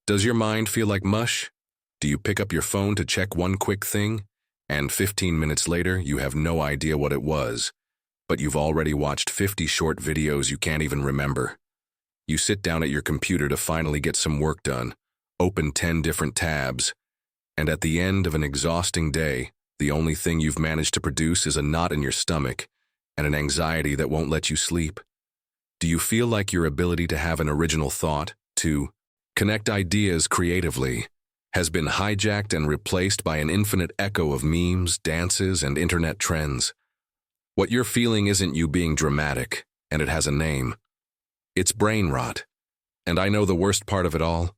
Does your mind feel like mush? Do you pick up your phone to check one quick thing, and 15 minutes later you have no idea what it was, but you've already watched 50 short videos you can't even remember? You sit down at your computer to finally get some work done, open 10 different tabs, and at the end of an exhausting day, the only thing you've managed to produce is a knot in your stomach and an anxiety that won't let you sleep. Do you feel like your ability to have an original thought, to connect ideas creatively, has been hijacked and replaced by an infinite echo of memes, dances, and internet trends? What you're feeling isn't you being dramatic, and it has a name. It's brain rot. And I know the worst part of it all.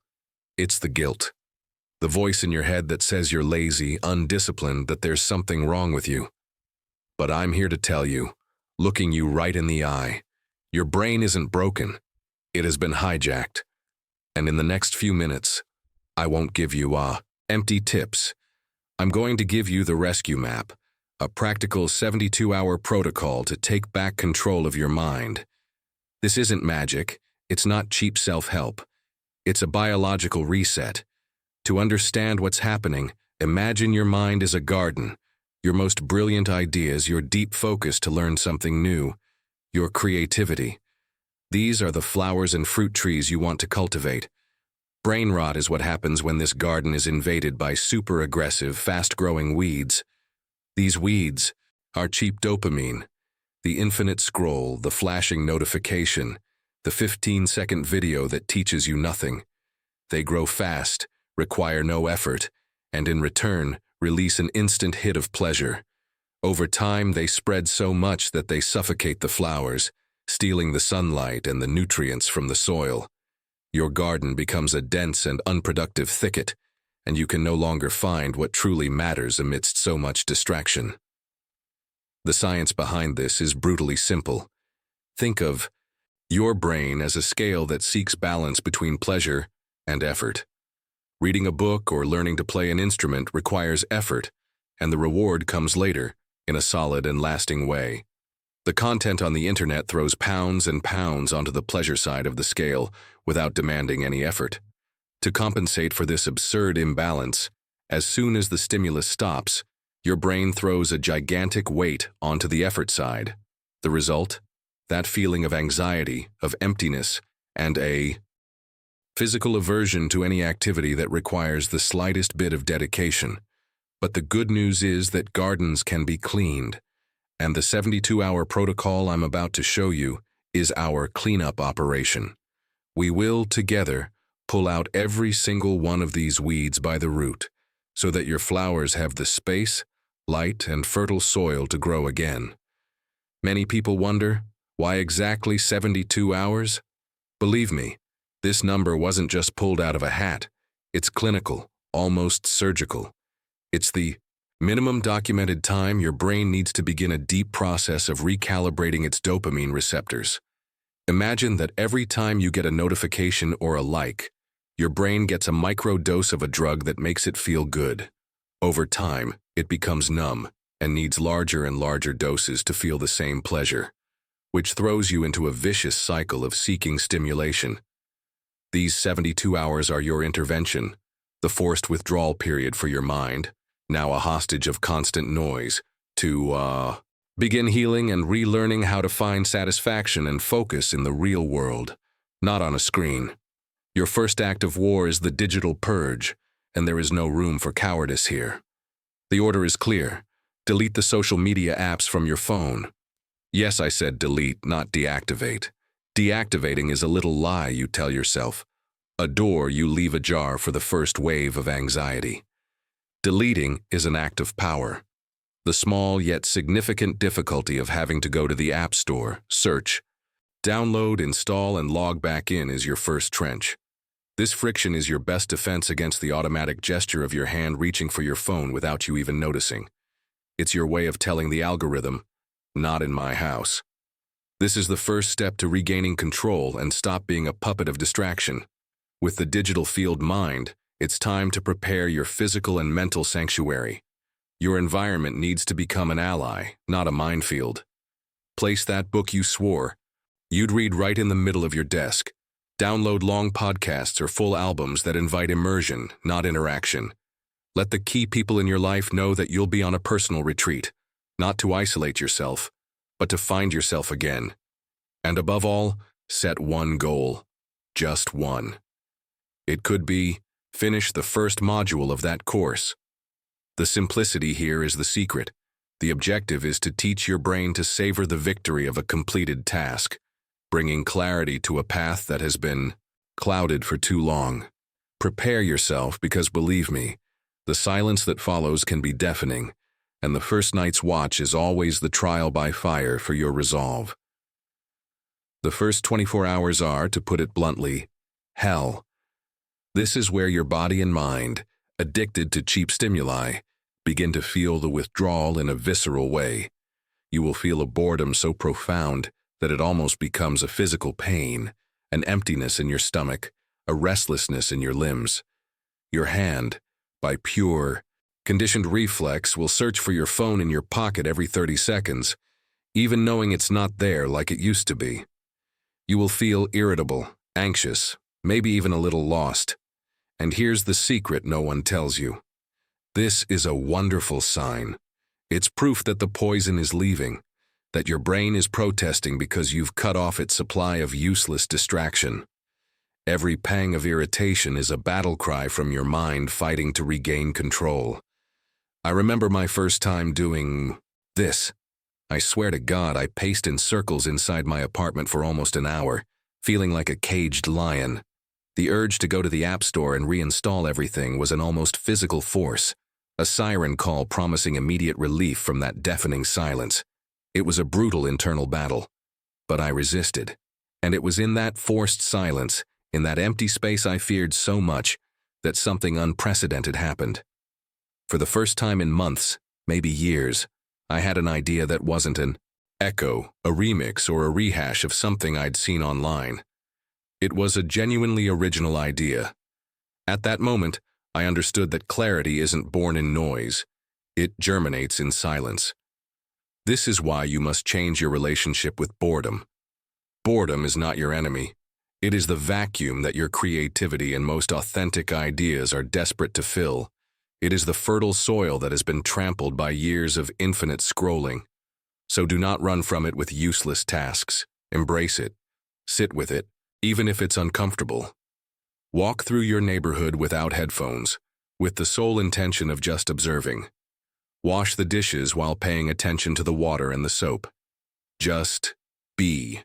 It's the guilt. The voice in your head that says you're lazy, undisciplined, that there's something wrong with you. But I'm here to tell you, looking you right in the eye, your brain isn't broken. It has been hijacked. And in the next few minutes, I won't give you empty tips. I'm going to give you the rescue map, a practical 72-hour protocol to take back control of your mind. This isn't magic. It's not cheap self-help. It's a biological reset. To understand what's happening, imagine your mind as a garden, your most brilliant ideas, your deep focus to learn something new, your creativity. These are the flowers and fruit trees you want to cultivate. Brain rot is what happens when this garden is invaded by super aggressive, fast-growing weeds. These weeds are cheap dopamine, the infinite scroll, the flashing notification, the 15-second video that teaches you nothing. They grow fast, require no effort, and in return, release an instant hit of pleasure. Over time, they spread so much that they suffocate the flowers, stealing the sunlight and the nutrients from the soil. Your garden becomes a dense and unproductive thicket, and you can no longer find what truly matters amidst so much distraction. The science behind this is brutally simple. Think of your brain as a scale that seeks balance between pleasure and effort. Reading a book or learning to play an instrument requires effort, and the reward comes later, in a solid and lasting way. The content on the internet throws pounds and pounds onto the pleasure side of the scale without demanding any effort. To compensate for this absurd imbalance, as soon as the stimulus stops, your brain throws a gigantic weight onto the effort side. The result? That feeling of anxiety, of emptiness, and a physical aversion to any activity that requires the slightest bit of dedication. But the good news is that gardens can be cleaned, and the 72-hour protocol I'm about to show you is our cleanup operation. We will, together, pull out every single one of these weeds by the root, so that your flowers have the space, light, and fertile soil to grow again. Many people wonder, why exactly 72 hours? Believe me, this number wasn't just pulled out of a hat. It's clinical, almost surgical. It's the minimum documented time your brain needs to begin a deep process of recalibrating its dopamine receptors. Imagine that every time you get a notification or a like, your brain gets a micro dose of a drug that makes it feel good. Over time, it becomes numb and needs larger and larger doses to feel the same pleasure, which throws you into a vicious cycle of seeking stimulation. These 72 hours are your intervention, the forced withdrawal period for your mind, now a hostage of constant noise, to begin healing and relearning how to find satisfaction and focus in the real world, not on a screen. Your first act of war is the digital purge, and there is no room for cowardice here. The order is clear. Delete the social media apps from your phone. Yes, I said delete, not deactivate. Deactivating is a little lie you tell yourself, a door you leave ajar for the first wave of anxiety. Deleting is an act of power. The small yet significant difficulty of having to go to the App Store, search, download, install, and log back in is your first trench. This friction is your best defense against the automatic gesture of your hand reaching for your phone without you even noticing. It's your way of telling the algorithm, not in my house. This is the first step to regaining control and stop being a puppet of distraction. With the digital field mind, it's time to prepare your physical and mental sanctuary. Your environment needs to become an ally, not a minefield. Place that book you swore you'd read right in the middle of your desk. Download long podcasts or full albums that invite immersion, not interaction. Let the key people in your life know that you'll be on a personal retreat, not to isolate yourself, but to find yourself again. And above all, set one goal. Just one. It could be, finish the first module of that course. The simplicity here is the secret. The objective is to teach your brain to savor the victory of a completed task, bringing clarity to a path that has been clouded for too long. Prepare yourself because, believe me, the silence that follows can be deafening, and the first night's watch is always the trial by fire for your resolve. The first 24 hours are, to put it bluntly, hell. This is where your body and mind, addicted to cheap stimuli, begin to feel the withdrawal in a visceral way. You will feel a boredom so profound that it almost becomes a physical pain, an emptiness in your stomach, a restlessness in your limbs. Your hand, by pure, conditioned reflex, will search for your phone in your pocket every 30 seconds, even knowing it's not there like it used to be. You will feel irritable, anxious, maybe even a little lost. And here's the secret no one tells you. This is a wonderful sign. It's proof that the poison is leaving, that your brain is protesting because you've cut off its supply of useless distraction. Every pang of irritation is a battle cry from your mind fighting to regain control. I remember my first time doing this. I swear to God, I paced in circles inside my apartment for almost an hour, feeling like a caged lion. The urge to go to the App Store and reinstall everything was an almost physical force, a siren call promising immediate relief from that deafening silence. It was a brutal internal battle, but I resisted. And it was in that forced silence, in that empty space I feared so much, that something unprecedented happened. For the first time in months, maybe years, I had an idea that wasn't an echo, a remix, or a rehash of something I'd seen online. It was a genuinely original idea. At that moment, I understood that clarity isn't born in noise. It germinates in silence. This is why you must change your relationship with boredom. Boredom is not your enemy. It is the vacuum that your creativity and most authentic ideas are desperate to fill. It is the fertile soil that has been trampled by years of infinite scrolling. So do not run from it with useless tasks. Embrace it. Sit with it, even if it's uncomfortable. Walk through your neighborhood without headphones, with the sole intention of just observing. Wash the dishes while paying attention to the water and the soap. Just be.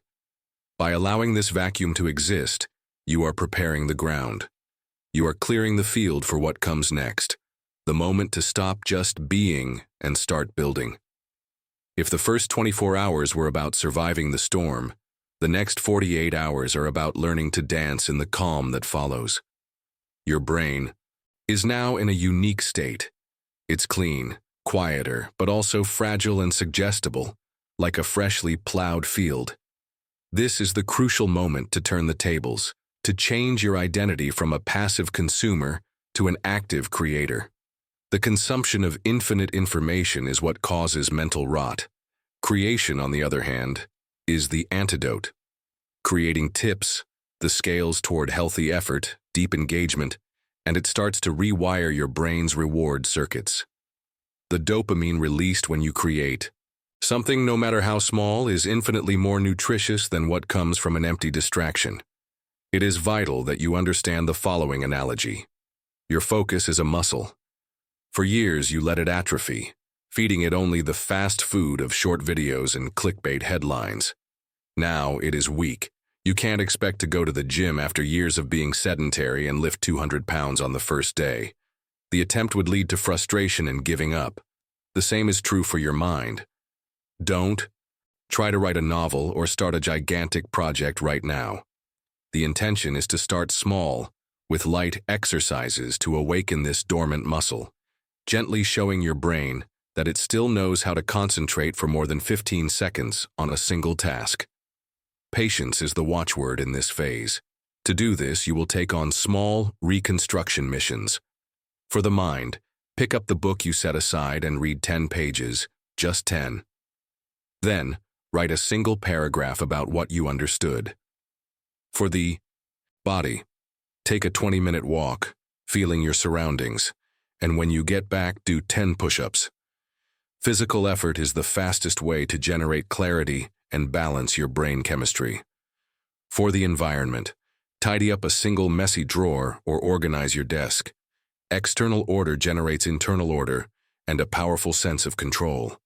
By allowing this vacuum to exist, you are preparing the ground. You are clearing the field for what comes next. The moment to stop just being and start building. If the first 24 hours were about surviving the storm, the next 48 hours are about learning to dance in the calm that follows. Your brain is now in a unique state. It's clean, quieter, but also fragile and suggestible, like a freshly plowed field. This is the crucial moment to turn the tables, to change your identity from a passive consumer to an active creator. The consumption of infinite information is what causes mental rot. Creation, on the other hand, is the antidote. Creating tips the scales toward healthy effort, deep engagement, and it starts to rewire your brain's reward circuits. The dopamine released when you create, something no matter how small, is infinitely more nutritious than what comes from an empty distraction. It is vital that you understand the following analogy. Your focus is a muscle. For years, you let it atrophy, feeding it only the fast food of short videos and clickbait headlines. Now it is weak. You can't expect to go to the gym after years of being sedentary and lift 200 pounds on the first day. The attempt would lead to frustration and giving up. The same is true for your mind. Don't try to write a novel or start a gigantic project right now. The intention is to start small, with light exercises to awaken this dormant muscle, gently showing your brain that it still knows how to concentrate for more than 15 seconds on a single task. Patience is the watchword in this phase. To do this, you will take on small reconstruction missions. For the mind, pick up the book you set aside and read 10 pages, just 10. Then, write a single paragraph about what you understood. For the Body. Take a 20-minute walk, feeling your surroundings, and when you get back, do 10 push-ups. Physical effort is the fastest way to generate clarity and balance your brain chemistry. For the environment, tidy up a single messy drawer or organize your desk. External order generates internal order and a powerful sense of control.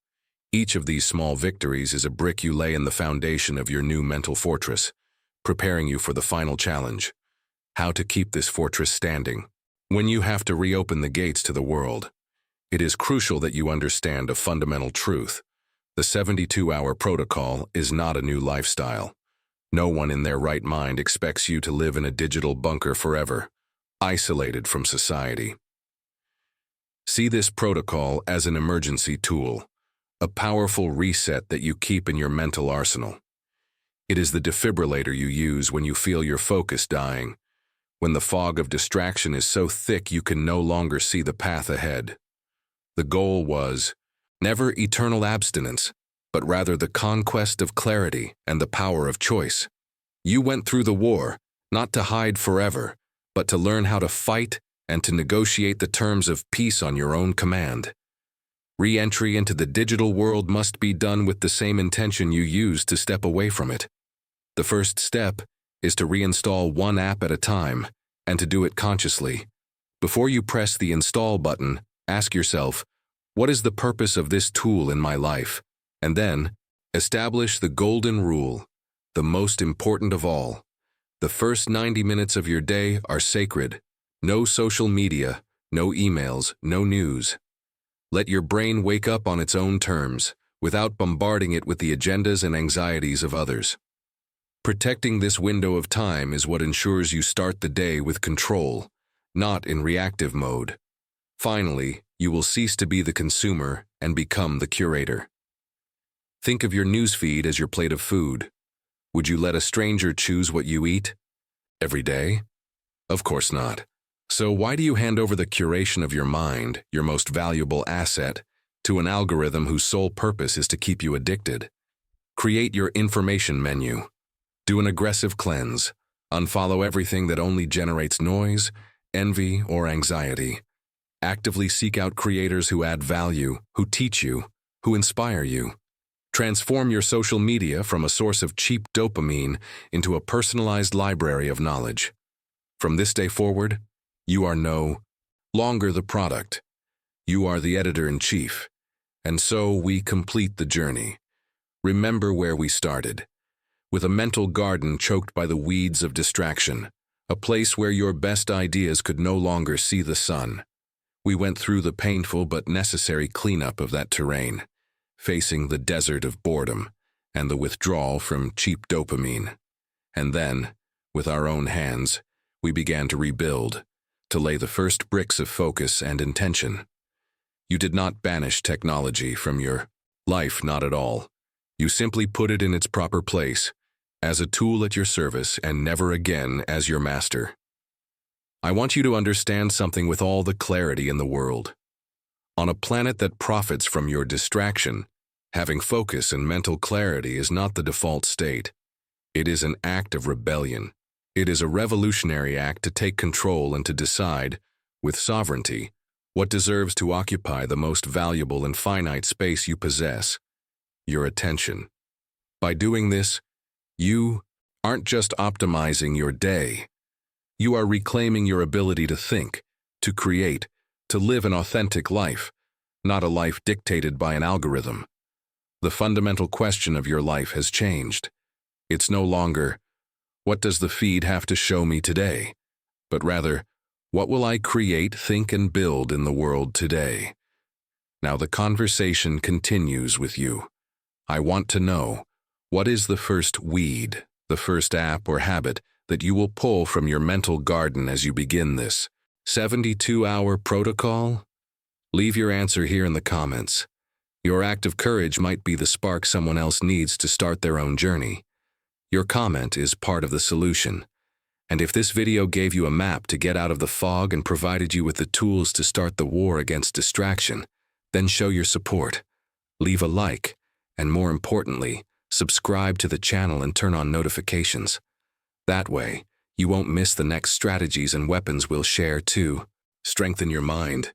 Each of these small victories is a brick you lay in the foundation of your new mental fortress, preparing you for the final challenge: how to keep this fortress standing. When you have to reopen the gates to the world, it is crucial that you understand a fundamental truth. The 72-hour protocol is not a new lifestyle. No one in their right mind expects you to live in a digital bunker forever, isolated from society. See this protocol as an emergency tool, a powerful reset that you keep in your mental arsenal. It is the defibrillator you use when you feel your focus dying, when the fog of distraction is so thick you can no longer see the path ahead. The goal was never eternal abstinence, but rather the conquest of clarity and the power of choice. You went through the war, not to hide forever, but to learn how to fight and to negotiate the terms of peace on your own command. Re-entry into the digital world must be done with the same intention you used to step away from it. The first step is to reinstall one app at a time, and to do it consciously. Before you press the install button, ask yourself, what is the purpose of this tool in my life? And then, establish the golden rule, the most important of all. The first 90 minutes of your day are sacred. No social media, no emails, no news. Let your brain wake up on its own terms, without bombarding it with the agendas and anxieties of others. Protecting this window of time is what ensures you start the day with control, not in reactive mode. Finally, you will cease to be the consumer and become the curator. Think of your newsfeed as your plate of food. Would you let a stranger choose what you eat? Every day? Of course not. So why do you hand over the curation of your mind, your most valuable asset, to an algorithm whose sole purpose is to keep you addicted? Create your information menu. Do an aggressive cleanse. Unfollow everything that only generates noise, envy, or anxiety. Actively seek out creators who add value, who teach you, who inspire you. Transform your social media from a source of cheap dopamine into a personalized library of knowledge. From this day forward, you are no longer the product. You are the editor-in-chief. And so we complete the journey. Remember where we started. With a mental garden choked by the weeds of distraction, a place where your best ideas could no longer see the sun. We went through the painful but necessary cleanup of that terrain, facing the desert of boredom and the withdrawal from cheap dopamine. And then, with our own hands, we began to rebuild, to lay the first bricks of focus and intention. You did not banish technology from your life, not at all. You simply put it in its proper place, as a tool at your service and never again as your master. I want you to understand something with all the clarity in the world. On a planet that profits from your distraction, having focus and mental clarity is not the default state. It is an act of rebellion. It is a revolutionary act to take control and to decide, with sovereignty, what deserves to occupy the most valuable and finite space you possess, your attention. By doing this, you aren't just optimizing your day. You are reclaiming your ability to think, to create, to live an authentic life, not a life dictated by an algorithm. The fundamental question of your life has changed. It's no longer, what does the feed have to show me today? But rather, what will I create, think, and build in the world today? Now the conversation continues with you. I want to know, what is the first weed, the first app or habit that you will pull from your mental garden as you begin this 72-hour protocol? Leave your answer here in the comments. Your act of courage might be the spark someone else needs to start their own journey. Your comment is part of the solution. And if this video gave you a map to get out of the fog and provided you with the tools to start the war against distraction, then show your support. Leave a like, and more importantly, subscribe to the channel and turn on notifications. That way, You won't miss the next strategies and weapons we'll share too. Strengthen your mind.